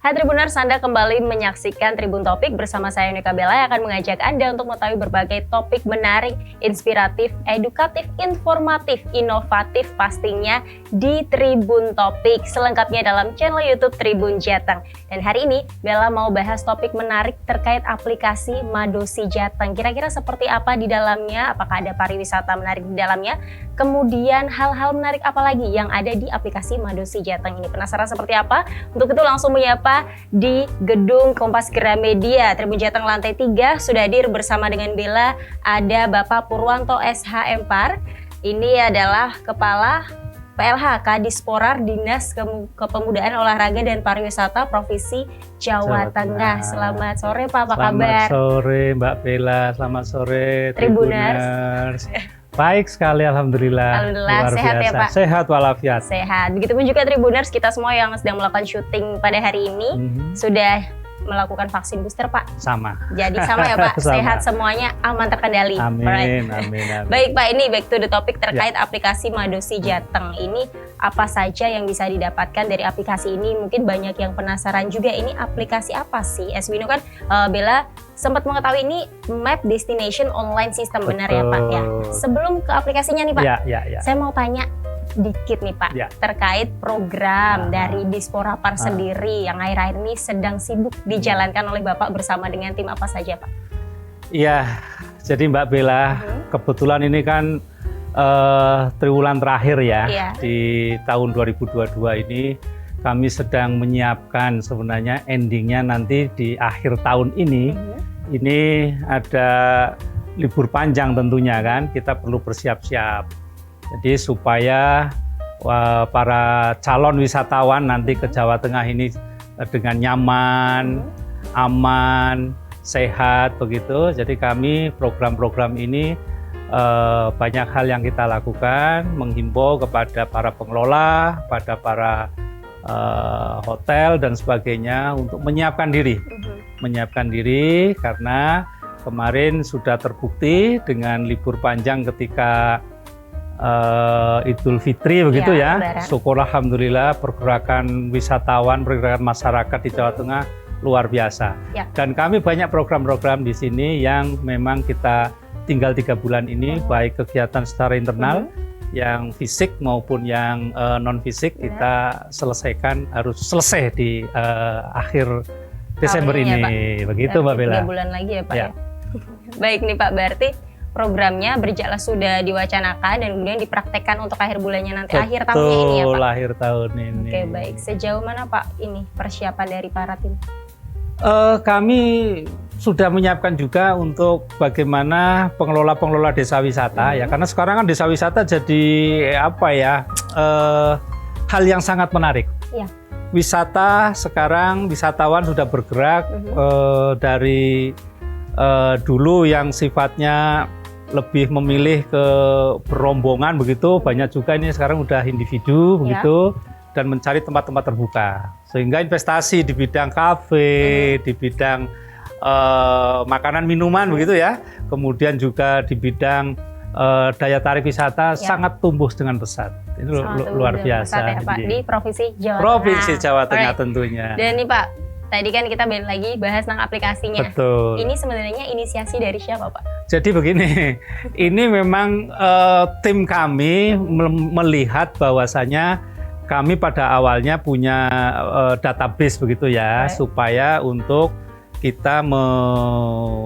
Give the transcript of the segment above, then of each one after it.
Hai Tribuners, Anda kembali menyaksikan Tribun Topik bersama saya Unika Bella yang akan mengajak Anda untuk mengetahui berbagai topik menarik, inspiratif, edukatif, informatif, inovatif pastinya di Tribun Topik. Selengkapnya dalam channel YouTube Tribun Jateng. Dan hari ini Bella mau bahas topik menarik terkait aplikasi Madosi Jateng. Kira-kira seperti apa di dalamnya? Apakah ada pariwisata menarik di dalamnya? Kemudian hal-hal menarik apa lagi yang ada di aplikasi Madosi Jateng ini? Penasaran seperti apa? Untuk itu langsung menyapa di gedung Kompas Gramedia Tribun Jateng lantai 3 sudah hadir bersama dengan Bella ada Bapak Purwanto SH Empar. Ini adalah Kepala PLH Kadisporar Dinas Kepemudaan Olahraga dan Pariwisata Provinsi Jawa Tengah. Selamat sore Pak, apa kabar? Selamat sore Mbak Bella, selamat sore Tribuners. Baik sekali, alhamdulillah. Alhamdulillah, sehat ya Pak? Sehat walafiat. Sehat. Begitupun juga Tribuners, kita semua yang sedang melakukan syuting pada hari ini sudah melakukan vaksin booster Pak. Sama. Jadi sama ya Pak, sehat semuanya, aman terkendali. Amin, amin. Baik Pak, ini back to the topic terkait aplikasi Madosi Jateng. Ini apa saja yang bisa didapatkan dari aplikasi ini? Mungkin banyak yang penasaran juga, ini aplikasi apa sih? As we know kan, Bella sempat mengetahui ini map destination online system, benar ya Pak ya? Sebelum ke aplikasinya nih Pak, saya mau tanya dikit nih Pak, terkait program dari Disporapar sendiri yang akhir-akhir ini sedang sibuk dijalankan oleh Bapak bersama dengan tim apa saja Pak? Iya, jadi Mbak Bella, kebetulan ini kan triwulan terakhir ya, di tahun 2022 ini kami sedang menyiapkan sebenarnya endingnya nanti di akhir tahun ini. Ini ada libur panjang tentunya kan, kita perlu bersiap-siap. Jadi supaya para calon wisatawan nanti ke Jawa Tengah ini dengan nyaman, aman, sehat begitu. Jadi kami program-program ini banyak hal yang kita lakukan, menghimbau kepada para pengelola, pada para hotel dan sebagainya untuk menyiapkan diri. Menyiapkan diri karena kemarin sudah terbukti dengan libur panjang ketika Idul Fitri begitu ya. Syukur alhamdulillah pergerakan wisatawan, pergerakan masyarakat di Jawa Tengah luar biasa. Dan kami banyak program-program di sini yang memang kita tinggal 3 bulan ini, baik kegiatan secara internal yang fisik maupun yang non fisik kita selesaikan, harus selesai di akhir Desember ini. Begitu Mbak Bella. 3 bulan lagi ya Pak ya. Baik nih Pak, berarti programnya berjalan sudah diwacanakan dan kemudian dipraktekkan untuk akhir bulannya nanti. Betul, akhir tahunnya ini ya Pak? Akhir tahun ini. Oke baik, sejauh mana Pak ini persiapan dari para tim? Kami sudah menyiapkan juga untuk bagaimana pengelola desa wisata ya, karena sekarang kan desa wisata jadi apa ya, hal yang sangat menarik. Wisata sekarang, wisatawan sudah bergerak dari dulu yang sifatnya lebih memilih ke berombongan begitu, banyak juga ini sekarang udah individu begitu, dan mencari tempat-tempat terbuka. Sehingga investasi di bidang kafe, di bidang makanan minuman begitu ya, kemudian juga di bidang daya tarik wisata sangat tumbuh dengan pesat. Ini luar biasa ya, Pak, di Provinsi Jawa Tengah. Provinsi Jawa Tengah tentunya. Dan nih Pak, tadi kan kita balik lagi bahas tentang aplikasinya. Betul. Ini sebenarnya inisiasi dari siapa Pak? Jadi begini, ini memang tim kami melihat bahwasanya kami pada awalnya punya database begitu ya, supaya untuk kita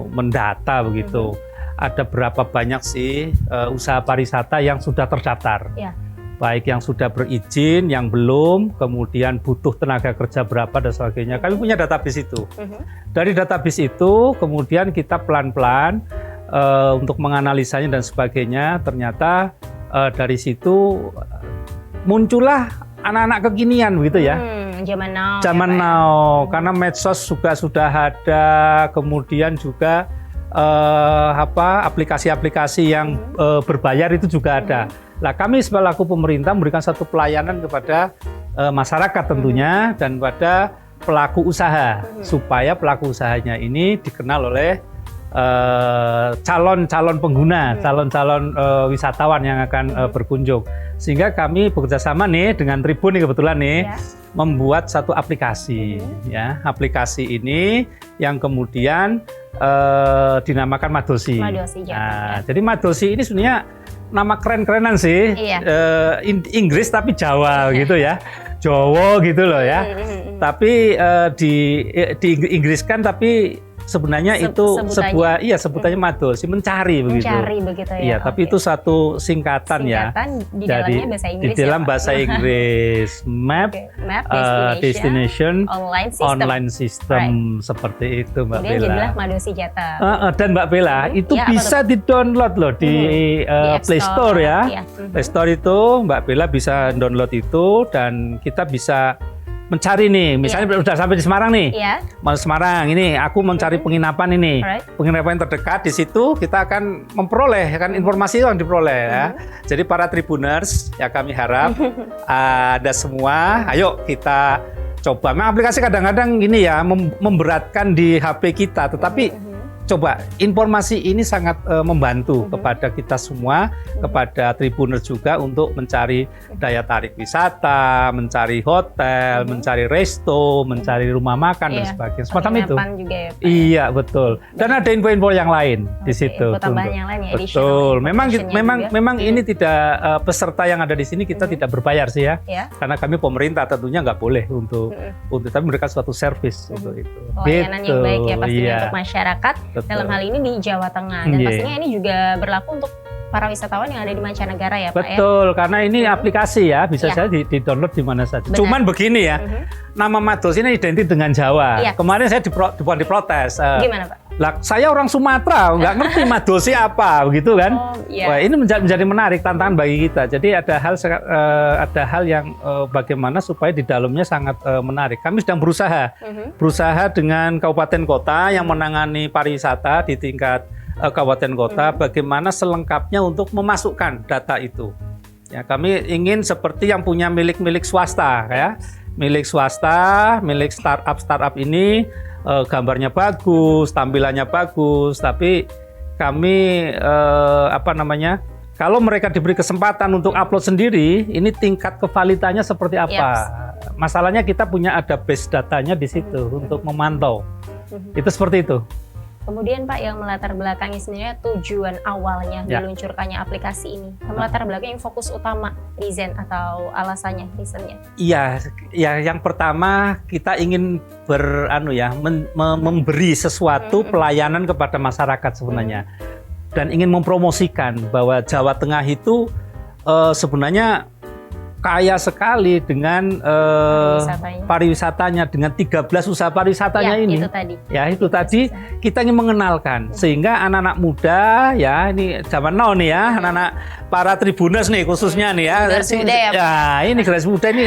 mendata begitu. Ada berapa banyak sih usaha pariwisata yang sudah terdaftar. Baik yang sudah berizin, yang belum, kemudian butuh tenaga kerja berapa dan sebagainya. Kami punya database itu. Dari database itu kemudian kita pelan-pelan untuk menganalisanya dan sebagainya. Ternyata dari situ muncullah anak-anak kekinian begitu ya. Zaman now. Zaman now, karena medsos juga sudah ada, kemudian juga aplikasi-aplikasi yang berbayar itu juga ada. Nah, kami selaku pemerintah memberikan satu pelayanan kepada masyarakat tentunya dan pada pelaku usaha supaya pelaku usahanya ini dikenal oleh calon-calon pengguna, calon-calon wisatawan yang akan berkunjung. Sehingga kami bekerjasama nih dengan Tribun nih kebetulan nih membuat satu aplikasi. Ya, aplikasi ini yang kemudian dinamakan Madosi. Nah, jadi Madosi ini sebenarnya nama keren-kerenan sih, Inggris tapi Jawa gitu ya, Jawa gitu loh ya. Tapi di Inggriskan tapi sebenarnya itu sebuah sebutannya Madosi, mencari begitu. Mencari begitu ya. Iya, tapi itu satu singkatan ya. Di dalamnya bahasa Inggris. Di dalam bahasa Inggris, map, destination, online system seperti itu Mbak Bella. Kemudian jadilah Madosi Jata. Dan Mbak Bella itu bisa di-download loh di Play Store ya. Play Store itu Mbak Bella bisa download itu dan kita bisa mencari nih, misalnya udah sampai di Semarang nih, mau Semarang ini, aku mencari penginapan ini, penginapan terdekat di situ kita akan memperoleh kan informasi yang diperoleh ya. Jadi para Tribuners ya kami harap ada semua, ayo kita coba. Memang aplikasi kadang-kadang gini ya memberatkan di HP kita, tetapi coba informasi ini sangat membantu kepada kita semua, kepada Tribuners juga untuk mencari daya tarik wisata, mencari hotel, mencari resto, mencari rumah makan dan sebagainya. Semacam itu. Juga ya, Pak, iya betul. Dan ada info-info yang lain di situ. Tambahan yang lain ya. Betul. Memang ini tidak peserta yang ada di sini kita tidak berbayar sih ya. Karena kami pemerintah tentunya nggak boleh untuk tapi memberikan suatu service untuk itu. Pelayanan yang baik ya pastinya untuk masyarakat. Betul. Dalam hal ini di Jawa Tengah dan pastinya ini juga berlaku untuk para wisatawan yang ada di mancanegara ya Pak. Betul, karena ini aplikasi ya bisa saja di-download di mana saja. Benar. Cuman begini ya, nama Madosi ini identik dengan Jawa. Kemarin saya diprotes. Gimana Pak? Lah, saya orang Sumatera, nggak ngerti Madosi apa, begitu kan? Wah, ini menjadi menarik, tantangan bagi kita. Jadi ada hal yang bagaimana supaya di dalamnya sangat menarik. Kami sedang berusaha dengan kabupaten kota yang menangani pariwisata di tingkat kabupaten kota, bagaimana selengkapnya untuk memasukkan data itu. Ya, kami ingin seperti yang punya milik swasta, ya, milik swasta, milik startup ini. Gambarnya bagus, tampilannya bagus, tapi kami kalau mereka diberi kesempatan untuk upload sendiri, ini tingkat kevalitannya seperti apa? Masalahnya kita punya ada base datanya di situ untuk memantau. Itu seperti itu. Kemudian Pak, yang melatar belakangnya sebenarnya tujuan awalnya diluncurkannya aplikasi ini, melatar belakangnya yang fokus utama desain atau alasannya desainnya? Iya, ya yang pertama kita ingin memberi sesuatu pelayanan kepada masyarakat sebenarnya, dan ingin mempromosikan bahwa Jawa Tengah itu sebenarnya kaya sekali dengan pariwisatanya, dengan 13 usaha pariwisatanya ini. Itu tadi kita ingin mengenalkan sehingga anak-anak muda ya, ini zaman now nih ya, anak-anak para Tribuners nih khususnya nih ya. Ini generasi muda ini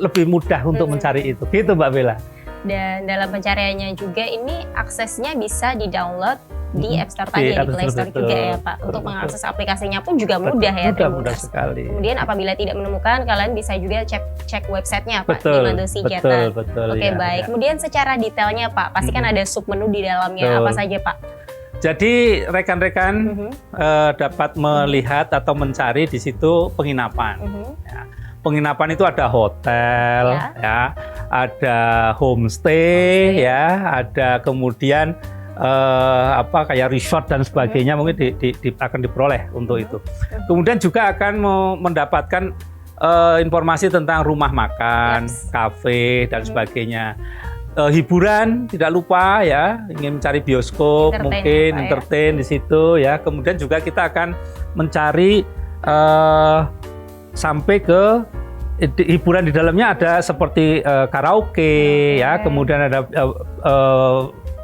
lebih mudah untuk mencari itu. Gitu Mbak Bella. Dan dalam pencariannya juga ini aksesnya bisa di-download di App Store tadi, di Play Store juga ya Pak. Untuk mengakses aplikasinya pun juga mudah ya. Mudah sekali. Kemudian apabila tidak menemukan, kalian bisa juga cek websitenya Pak, di Madosi Jata. Oke, baik. Kemudian secara detailnya Pak, pasti kan ada sub menu di dalamnya, apa saja Pak? Jadi rekan-rekan dapat melihat atau mencari di situ penginapan. Penginapan itu ada hotel, ada homestay, ada kemudian kayak resort dan sebagainya, mungkin akan diperoleh untuk itu. Kemudian juga akan mendapatkan informasi tentang rumah makan, kafe dan sebagainya. Hiburan tidak lupa ya, ingin mencari bioskop, mungkin entertain di situ ya. Kemudian juga kita akan mencari sampai ke hiburan di dalamnya, ada seperti karaoke ya, kemudian ada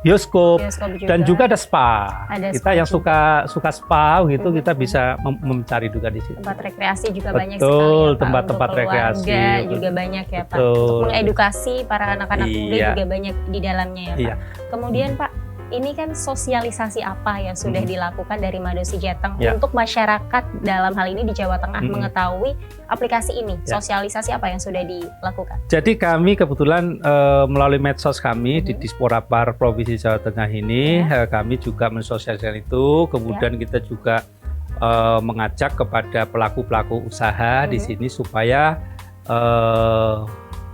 bioskop dan juga ada spa. Kita yang suka spa gitu, kita bisa mencari juga di situ. Tempat rekreasi juga banyak sekali. Betul, tempat-tempat rekreasi juga banyak ya Pak. Untuk mengedukasi para anak-anak muda juga banyak di dalamnya ya Pak. Kemudian Pak, ini kan sosialisasi apa yang sudah dilakukan dari Madosi Jateng untuk masyarakat dalam hal ini di Jawa Tengah mengetahui aplikasi ini? Sosialisasi apa yang sudah dilakukan? Jadi kami kebetulan melalui medsos kami di Disporapar Provinsi Jawa Tengah ini, kami juga mensosialisasikan itu. Kemudian kita juga mengajak kepada pelaku-pelaku usaha di sini supaya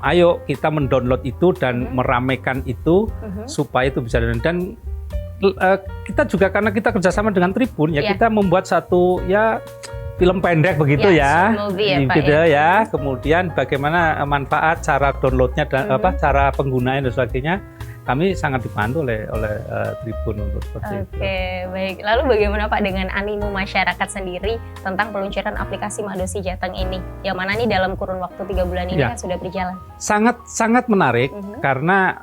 ayo kita mendownload itu dan meramaikan itu supaya itu bisa dan kita juga karena kita kerjasama dengan Tribun ya kita membuat satu ya film pendek begitu gitu ya. Kemudian bagaimana manfaat, cara downloadnya dan cara penggunaannya dan sebagainya. Kami sangat dibantu oleh Tribun untuk seperti itu. Oke, baik. Lalu bagaimana Pak dengan animo masyarakat sendiri tentang peluncuran aplikasi Madosi Jateng ini? Yang mana nih dalam kurun waktu 3 bulan ini kan sudah berjalan? Sangat menarik karena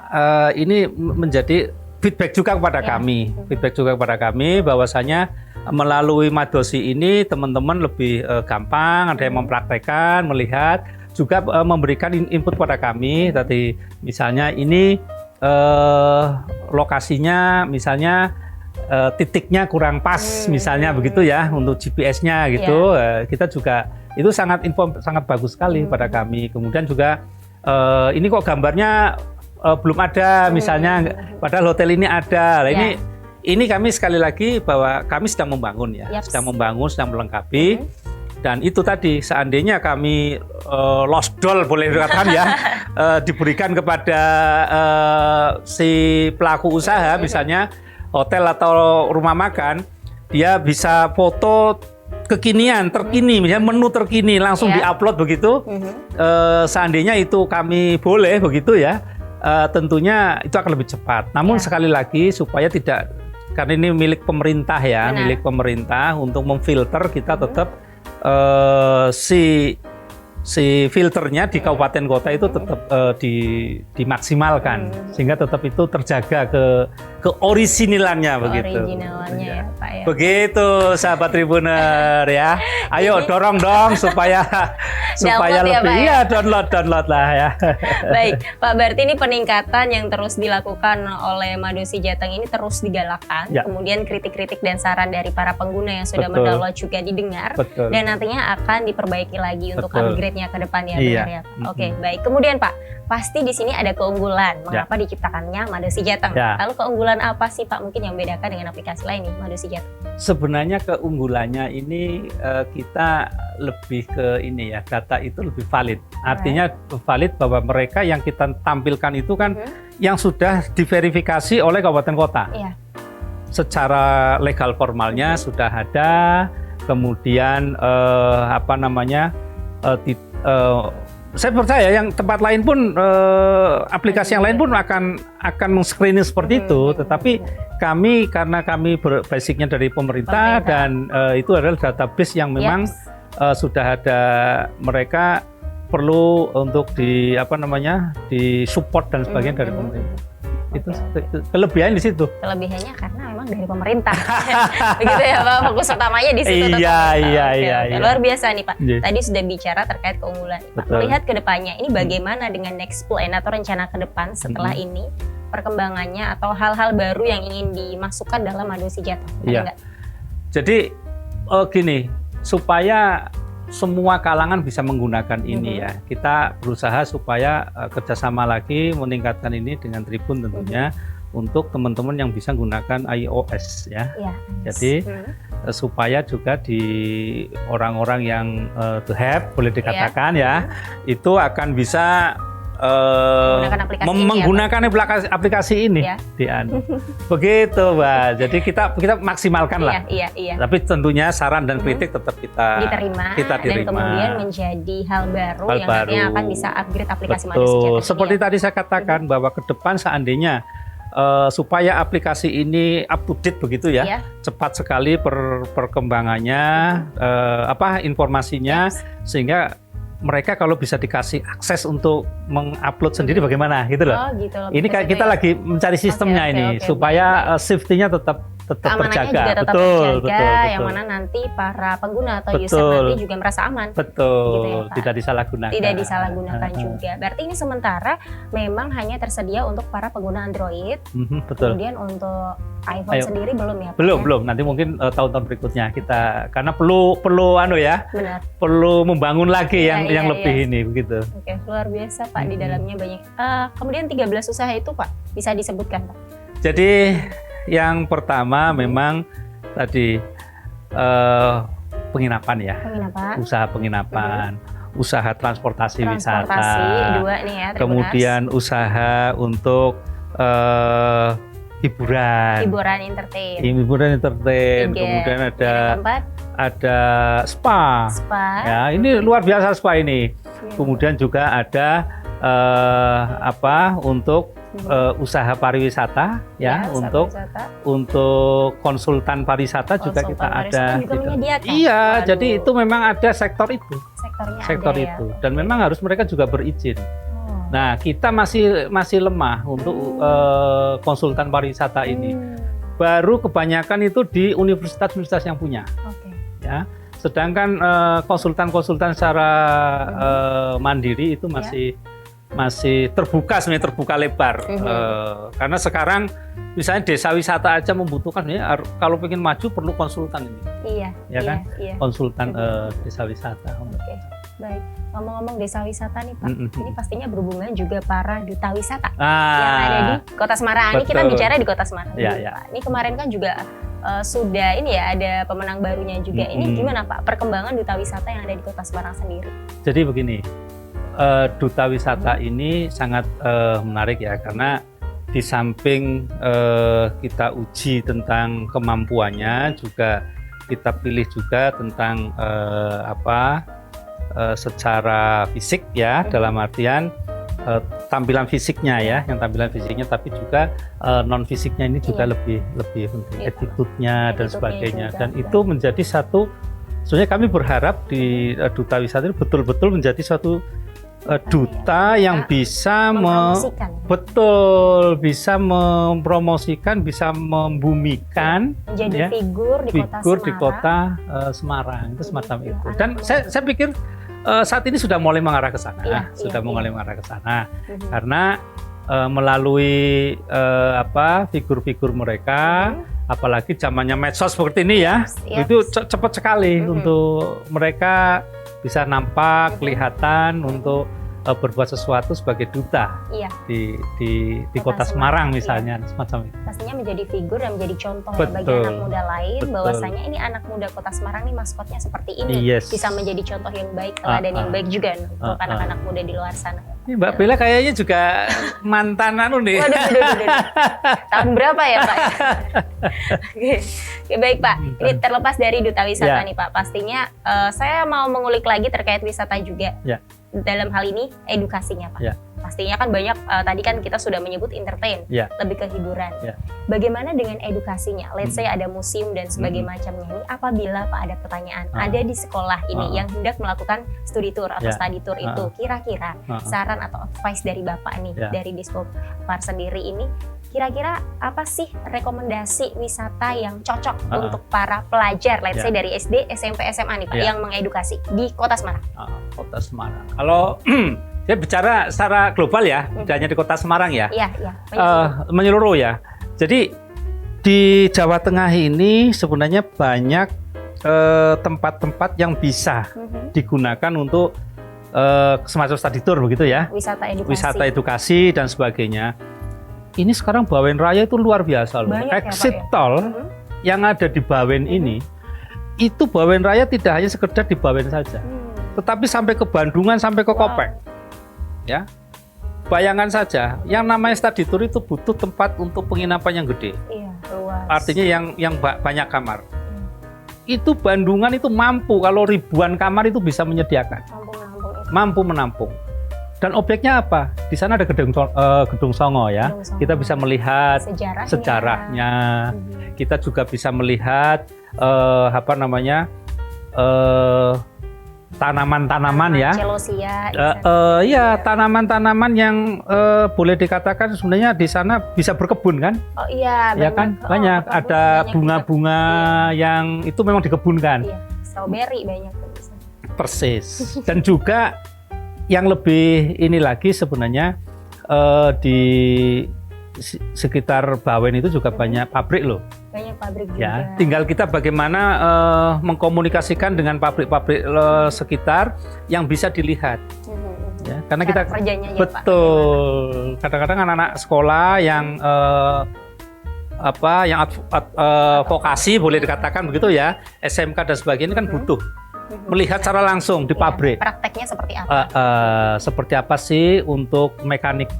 ini menjadi feedback juga kepada kami. Feedback juga kepada kami bahwasanya melalui Madosi ini teman-teman lebih gampang, ada yang mempraktekkan, melihat, juga memberikan input pada kami. Tadi misalnya ini lokasinya misalnya titiknya kurang pas misalnya begitu ya untuk GPS-nya gitu. Kita juga itu sangat bagus sekali pada kami. Kemudian juga ini kok gambarnya belum ada misalnya padahal hotel ini ada. Nah, ini kami sekali lagi bahwa kami sedang membangun sedang membangun, sedang melengkapi. Dan itu tadi seandainya kami lost doll boleh dikatakan diberikan kepada si pelaku usaha misalnya hotel atau rumah makan, dia bisa foto kekinian, terkini misalnya menu terkini langsung diupload begitu. Seandainya itu kami boleh begitu tentunya itu akan lebih cepat. Namun sekali lagi supaya tidak, karena ini milik pemerintah milik pemerintah untuk memfilter kita tetap si filternya di kabupaten kota itu tetap dimaksimalkan sehingga tetap itu terjaga ke originalannya begitu. Originalannya Pak ya. Begitu sahabat Tribuner ya. Ayo dorong dong supaya lebih download lah ya. Baik, Pak, berarti ini peningkatan yang terus dilakukan oleh Madosi Jateng ini terus digalakkan. Kemudian kritik-kritik dan saran dari para pengguna yang sudah mendownload juga didengar dan nantinya akan diperbaiki lagi untuk upgrade-nya ke depan ya, benar ya. Oke, baik. Kemudian Pak, pasti di sini ada keunggulan mengapa diciptakannya Madosi Jateng. Lalu keunggulan apa sih Pak mungkin yang membedakan dengan aplikasi lain nih Madosi Jateng? Sebenarnya keunggulannya ini kita lebih ke ini data itu lebih valid. Artinya valid bahwa mereka yang kita tampilkan itu kan yang sudah diverifikasi oleh kabupaten kota. Secara legal formalnya sudah ada. Kemudian saya percaya yang tempat lain pun aplikasi yang lain pun akan screening seperti itu, tetapi karena kami basicnya dari pemerintah dan itu adalah database yang memang sudah ada, mereka perlu untuk di support dan sebagainya dari pemerintah. Itu kelebihan di situ. Kelebihannya karena memang dari pemerintah. Begitu ya Pak, fokus utamanya di situ. Iya. Luar biasa nih Pak. Tadi sudah bicara terkait keunggulan. Pak, melihat ke depannya ini bagaimana dengan next plan atau rencana ke depan setelah ini, perkembangannya atau hal-hal baru yang ingin dimasukkan dalam Madosi Jateng? Ada nggak? Jadi gini, supaya semua kalangan bisa menggunakan ini kita berusaha supaya kerjasama lagi meningkatkan ini dengan Tribun tentunya untuk teman-teman yang bisa menggunakan iOS Jadi supaya juga di orang-orang yang the have boleh dikatakan itu akan bisa menggunakan aplikasi ini begitu Mbak. Jadi kita maksimalkan lah. Tapi tentunya saran dan kritik tetap kita diterima dan kemudian menjadi hal baru yang nantinya akan bisa upgrade aplikasi Madosi Jateng. Seperti tadi saya katakan bahwa ke depan seandainya supaya aplikasi ini up to date begitu cepat sekali perkembangannya informasinya sehingga mereka kalau bisa dikasih akses untuk mengupload sendiri bagaimana gitu loh. Ini kita lagi mencari sistemnya supaya safety-nya tetap keamanannya juga tetap terjaga, yang mana nanti para pengguna atau user nanti juga merasa aman. Betul, gitu ya, Pak? Tidak disalahgunakan. Tidak disalahgunakan juga. Berarti ini sementara memang hanya tersedia untuk para pengguna Android. Betul. Kemudian untuk iPhone sendiri belum ya, Pak? Belum. Nanti mungkin tahun-tahun berikutnya kita, karena perlu ya. Benar. Perlu membangun lagi yang lebih ini begitu. Oke, luar biasa Pak, di dalamnya banyak. Kemudian 13 usaha itu Pak, bisa disebutkan Pak? Jadi yang pertama memang tadi penginapan ya. Usaha penginapan, usaha transportasi wisata. Dua nih ya, kemudian usaha untuk hiburan entertain. Kemudian ada spa. Ya, ini luar biasa spa ini. Kemudian juga ada untuk usaha pariwisata ya, untuk konsultan pariwisata juga kita ada. Iya, jadi itu memang ada sektor itu. Sektor itu. Ya. Dan memang harus mereka juga berizin. Nah, kita masih lemah untuk konsultan pariwisata ini. Baru kebanyakan itu di universitas-universitas yang punya. Ya. Sedangkan konsultan-konsultan secara mandiri itu masih terbuka, sebenarnya terbuka lebar. Karena sekarang misalnya desa wisata aja membutuhkan, kalau ingin maju perlu konsultan ini. Iya. Konsultan desa wisata. Baik, ngomong-ngomong desa wisata nih Pak, ini pastinya berhubungan juga para duta wisata yang ada di Kota Semarang. Ini kita bicara di Kota Semarang. Pak. Ini kemarin kan juga sudah ini ya, ada pemenang barunya juga. Ini gimana Pak perkembangan duta wisata yang ada di Kota Semarang sendiri? Jadi begini, duta wisata ini sangat menarik ya, karena di samping kita uji tentang kemampuannya, juga kita pilih juga tentang secara fisik ya, dalam artian tampilan fisiknya ya, yang tampilan fisiknya, tapi juga non fisiknya ini juga lebih penting, attitude-nya dan sebagainya. Dan itu menjadi satu, sebenarnya kami berharap di duta wisata ini betul-betul menjadi suatu duta yang bisa bisa mempromosikan, bisa membumikan menjadi figur di kota Semarang, itu semacam itu. Dan saya pikir saat ini sudah mulai mengarah ke sana, mulai mengarah ke sana, karena melalui figur-figur mereka, apalagi zamannya medsos seperti ini ya, itu cepat sekali untuk mereka bisa nampak, kelihatan untuk berbuat sesuatu sebagai duta di Kota Semarang misalnya, semacam itu. Pastinya menjadi figur dan menjadi contoh ya bagi anak muda lain, bahwasanya ini anak muda Kota Semarang nih maskotnya seperti ini, bisa menjadi contoh yang baik, teladan yang baik juga untuk anak-anak muda di luar sana. Ini Mbak Bella kayaknya juga mantan nih. Waduh. Tahun berapa ya Pak? Oke, baik Pak. Ini terlepas dari duta wisata nih Pak, pastinya saya mau mengulik lagi terkait wisata juga. Dalam hal ini edukasinya Pak. Pastinya kan banyak, tadi kan kita sudah menyebut entertain, lebih ke hiburan. Bagaimana dengan edukasinya? Let's say ada museum dan sebagainya macamnya ini, apabila Pak ada pertanyaan, ada di sekolah ini yang hendak melakukan studi tour atau study tour itu, kira-kira saran atau advice dari Bapak nih, dari Dispopar sendiri ini, kira-kira apa sih rekomendasi wisata yang cocok untuk para pelajar, let's say dari SD, SMP, SMA nih Pak, yang mengedukasi di Kota Semarang? Kota Semarang. Kalau saya bicara secara global ya, tidak hanya di Kota Semarang ya. Menyeluruh ya. Jadi di Jawa Tengah ini sebenarnya banyak tempat-tempat yang bisa digunakan untuk semacam study tour begitu ya. Wisata edukasi dan sebagainya. Ini sekarang Bawen Raya itu luar biasa loh. Exit tol yang ada di Bawen ini, itu Bawen Raya tidak hanya sekedar di Bawen saja, tetapi sampai ke Bandungan, sampai ke Kopek. Ya, bayangkan saja, yang namanya study tour itu butuh tempat untuk penginapan yang gede. Luas. Artinya yang banyak kamar. Itu Bandungan itu mampu, kalau ribuan kamar itu bisa menyediakan. Mampu menampung. Dan objeknya apa? Di sana ada Gedung Songo ya. Kita bisa melihat sejarahnya. Kita juga bisa melihat tanaman-tanaman ya. Celosia. Ya, tanaman-tanaman yang boleh dikatakan sebenarnya di sana bisa berkebun kan? Oh iya, ya kan? Banyak. Ada bunga-bunga yang itu memang dikebunkan. Iya, strawberry banyak. Persis. Dan juga yang lebih ini lagi sebenarnya di sekitar Bawen itu juga banyak pabrik loh. Banyak pabrik juga. Ya, tinggal kita bagaimana mengkomunikasikan dengan pabrik-pabrik sekitar yang bisa dilihat. Ya, karena kita betul. Kadang-kadang anak-anak sekolah yang vokasi boleh dikatakan begitu ya, SMK dan sebagainya kan butuh melihat secara langsung di pabrik. Prakteknya seperti apa? Seperti apa sih untuk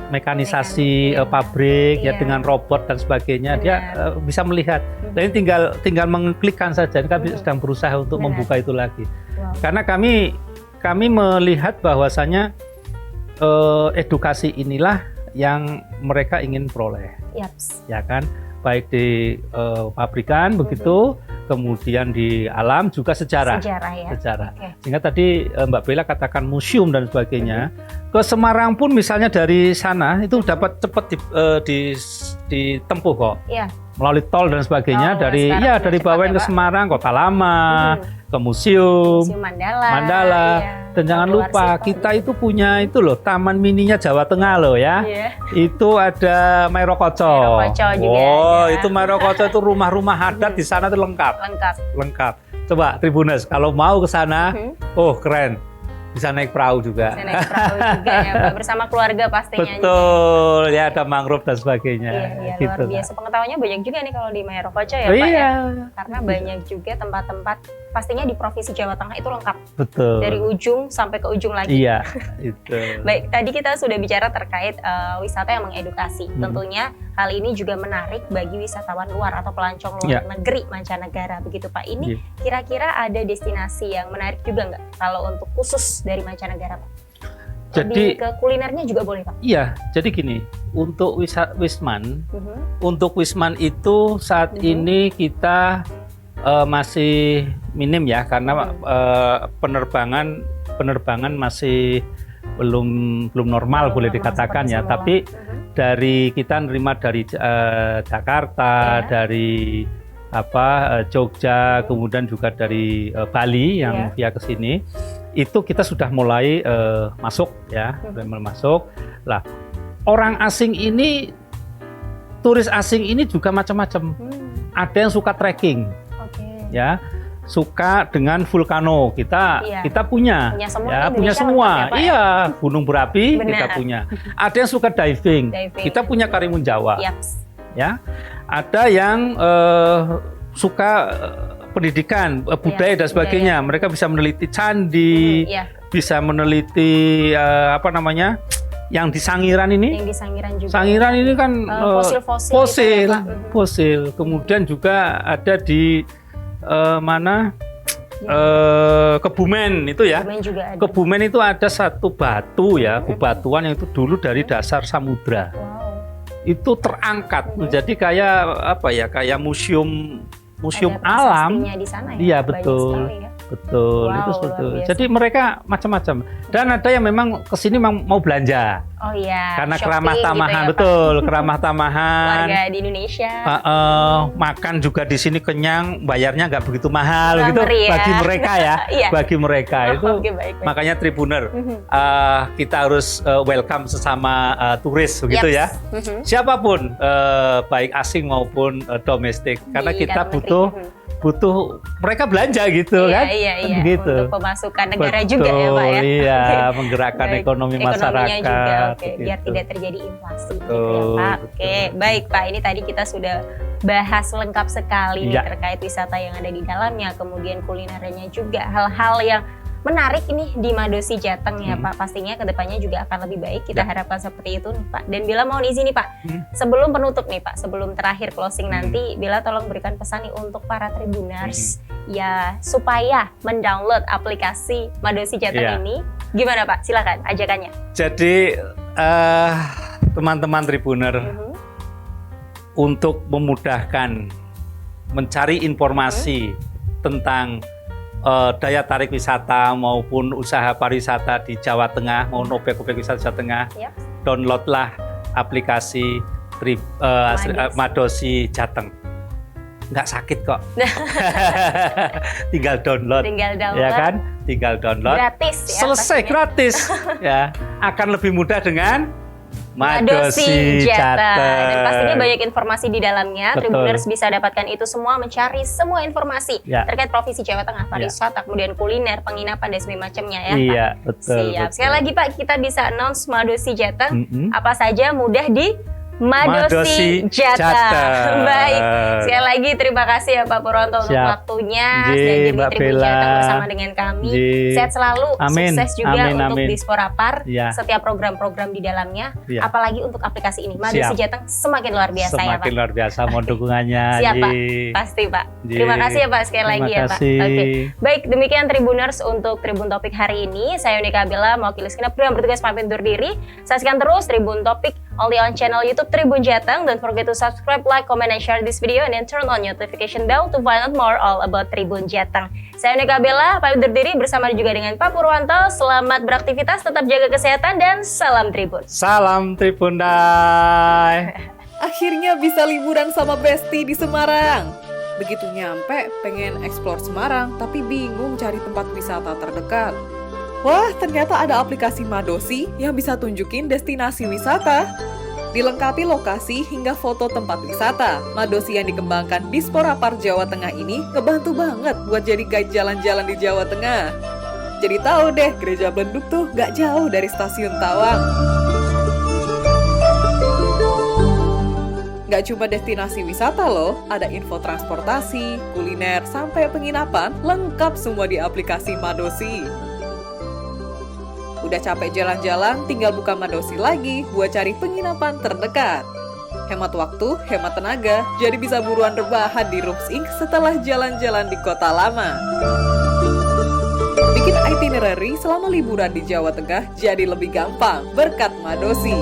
mekanisasi pabrik ya dengan robot dan sebagainya. Dia bisa melihat. Dan ini tinggal mengklikkan saja. Kami sedang berusaha untuk membuka itu lagi. Karena kami melihat bahwasanya edukasi inilah yang mereka ingin peroleh. Ya kan? Baik di pabrikan begitu, kemudian di alam juga sejarah. Sejarah. Sehingga tadi Mbak Bella katakan museum dan sebagainya. Ke Semarang pun misalnya dari sana itu dapat cepat ditempuh kok. Iya. Melalui tol dan sebagainya dari Bawen ke Semarang, Kota Lama, ke museum Mandala. Iya. Dan jangan lupa kita itu punya itu loh taman mininya Jawa Tengah loh ya. Yeah. Itu ada Mairokoco. Itu Mairokoco itu rumah-rumah adat di sana itu lengkap. Coba Tribuners kalau mau ke sana, keren. Bisa naik perahu juga. Bisa naik perahu juga ya Pak, bersama keluarga pastinya. Betul, ya ada mangrove dan sebagainya. Iya, gitu, luar biasa. Pengetahuannya banyak juga nih kalau di Mairokoco ya Pak ya. Karena banyak juga tempat-tempat pastinya di Provinsi Jawa Tengah itu lengkap. Betul. Dari ujung sampai ke ujung lagi. Iya, itu. Baik, tadi kita sudah bicara terkait wisata yang mengedukasi. Tentunya hal ini juga menarik bagi wisatawan luar atau pelancong luar negeri, mancanegara begitu Pak. Ini kira-kira ada destinasi yang menarik juga nggak kalau untuk khusus dari mancanegara Pak? Jadi ke kulinernya juga boleh Pak? Iya, jadi gini, untuk Wisman, untuk Wisman itu saat ini kita masih minim ya, karena penerbangan masih belum normal boleh dikatakan ya. Tapi dari kita nerima dari Jakarta, dari Jogja, kemudian juga dari Bali yang via ke sini, itu kita sudah mulai masuk ya, masuk. Lah, orang asing ini, turis asing ini juga macam-macam. Ada yang suka trekking, ya, suka dengan vulkano. Kita punya semua. Iya, gunung berapi kita punya. Ada yang suka diving. Kita punya Karimun Jawa. Ya, ada yang suka pendidikan, budaya dan sebagainya. Mereka bisa meneliti candi, bisa meneliti yang di Sangiran ini. Yang di Sangiran juga. Sangiran ini kan fosil. Gitu ya, kemudian juga ada di Kebumen itu ya. Kebumen itu ada satu batu ya, bebatuan yang itu dulu dari dasar samudra. Itu terangkat menjadi kayak museum alam. Di sana, ya? Iya, betul. Betul, itu betul. Jadi mereka macam-macam. Dan ada yang memang kesini mau belanja. Oh iya. Karena keramah tamahan, betul, keramah tamahan. Warga di Indonesia. Makan juga di sini kenyang, bayarnya nggak begitu mahal gitu bagi mereka ya. Bagi mereka itu. Baik. Makanya Tribuner, kita harus welcome sesama turis begitu ya. Siapapun, baik asing maupun domestik. Karena kita butuh mereka belanja gitu kan? Iya. Gitu. Untuk pemasukan negara juga ya Pak ya. Iya, menggerakkan ekonomi masyarakat. Juga, biar tidak terjadi inflasi gitu ya Pak. Baik Pak, ini tadi kita sudah bahas lengkap sekali nih terkait wisata yang ada di dalamnya, kemudian kulinernya juga, hal-hal yang menarik ini di Madosi Jateng ya Pak. Pastinya kedepannya juga akan lebih baik, kita harapkan seperti itu nih Pak. Dan Bella mohon izin nih Pak, sebelum penutup nih Pak, sebelum terakhir closing nanti, Bella tolong berikan pesan nih untuk para Tribuners ya, supaya mendownload aplikasi Madosi Jateng ini. Gimana Pak? Silakan ajakannya. Jadi teman-teman Tribuner, untuk memudahkan mencari informasi tentang daya tarik wisata maupun usaha pariwisata di Jawa Tengah, maupun objek-objek wisata Jawa Tengah, downloadlah aplikasi Madosi Jateng. Nggak sakit kok. Tinggal download. Ya kan? Tinggal download. Gratis ya. Selesai pastinya. Gratis. Ya, akan lebih mudah dengan Madosi Jateng. Dan pastinya banyak informasi di dalamnya. Tribuners bisa dapatkan itu semua, mencari semua informasi terkait Provinsi Jawa Tengah, pariwisata, kemudian kuliner, penginapan dan semacamnya ya, Pak. Iya, betul. Siap. Betul. Sekali lagi Pak, kita bisa announce Madosi Jateng. Apa saja mudah di Madosi Jateng. Baik. Sekali lagi terima kasih ya Pak Purwanto untuk waktunya dan jadi Tribun Jateng bersama dengan kami. Sehat selalu, sukses juga untuk Disporapar, setiap program-program di dalamnya, apalagi untuk aplikasi ini. Madosi Jateng semakin luar biasa ya Pak. Semakin luar biasa, mohon dukungannya. Siap Pak, pasti Pak. Terima kasih ya Pak sekali lagi ya Pak. Oke. Baik, demikian Tribuners untuk Tribun Topik hari ini. Saya Yonika Bella, mewakili segenap kru yang bertugas pamit undur diri. Saksikan terus Tribun Topik only on channel YouTube Tribun Jateng. Don't forget to subscribe, like, comment, and share this video, and then turn on notification bell to find out more all about Tribun Jateng. Saya Yonika Bella, pamit undur diri bersama juga dengan Pak Purwanto. Selamat beraktivitas, tetap jaga kesehatan, dan salam Tribun. Salam Tribun Day. Akhirnya bisa liburan sama Besti di Semarang. Begitu nyampe, pengen eksplor Semarang, tapi bingung cari tempat wisata terdekat. Wah, ternyata ada aplikasi Madosi yang bisa tunjukin destinasi wisata. Dilengkapi lokasi hingga foto tempat wisata. Madosi yang dikembangkan Disporapar Jawa Tengah ini ngebantu banget buat jadi guide jalan-jalan di Jawa Tengah. Jadi tahu deh, Gereja Belenduk tuh gak jauh dari Stasiun Tawang. Gak cuma destinasi wisata loh, ada info transportasi, kuliner, sampai penginapan, lengkap semua di aplikasi Madosi. Udah capek jalan-jalan, tinggal buka Madosi lagi buat cari penginapan terdekat. Hemat waktu, hemat tenaga, jadi bisa buruan rebahan di Rooms Inc. setelah jalan-jalan di kota lama. Bikin itinerary selama liburan di Jawa Tengah jadi lebih gampang berkat Madosi.